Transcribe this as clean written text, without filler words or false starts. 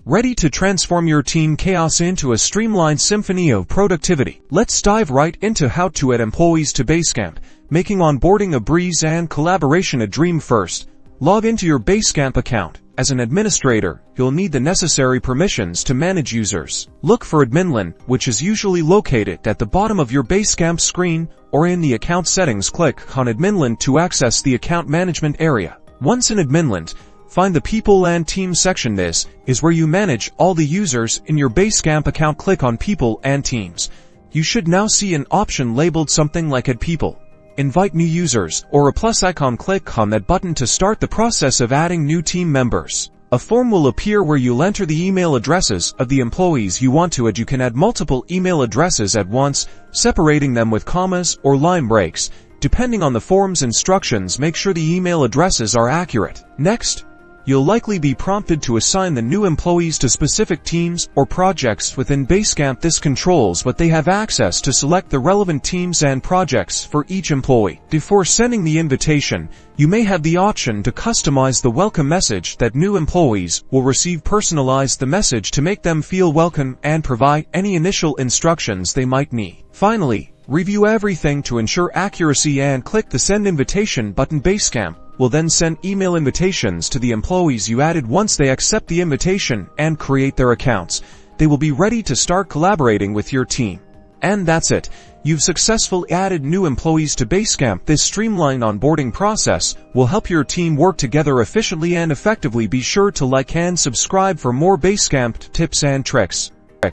ready to transform your team chaos into a streamlined symphony of productivity. Let's dive right into how to add employees to Basecamp, making onboarding a breeze and collaboration a dream. First, log into your Basecamp account. As an administrator, you'll need the necessary permissions to manage users. Look for Adminland, which is usually located at the bottom of your Basecamp screen, or in the account settings. Click on Adminland to access the account management area. Once in Adminland, find the People and Teams section. This is where you manage all the users in your Basecamp account. Click on People and Teams. You should now see an option labeled something like Add People, Invite New Users, or a plus icon. Click on that button to start the process of adding new team members. A form will appear where you'll enter the email addresses of the employees you want to add. You can add multiple email addresses at once, separating them with commas or line breaks. Depending on the form's instructions, make sure the email addresses are accurate. Next, you'll likely be prompted to assign the new employees to specific teams or projects within Basecamp. This controls what they have access to. Select the relevant teams and projects for each employee. Before sending the invitation, you may have the option to customize the welcome message that new employees will receive. Personalize the message to make them feel welcome and provide any initial instructions they might need. Finally, review everything to ensure accuracy and click the Send Invitation button. Basecamp will then send email invitations to the employees you added. Once they accept the invitation and create their accounts, they will be ready to start collaborating with your team. And that's it. You've successfully added new employees to Basecamp. This streamlined onboarding process will help your team work together efficiently and effectively. Be sure to like and subscribe for more Basecamp tips and tricks.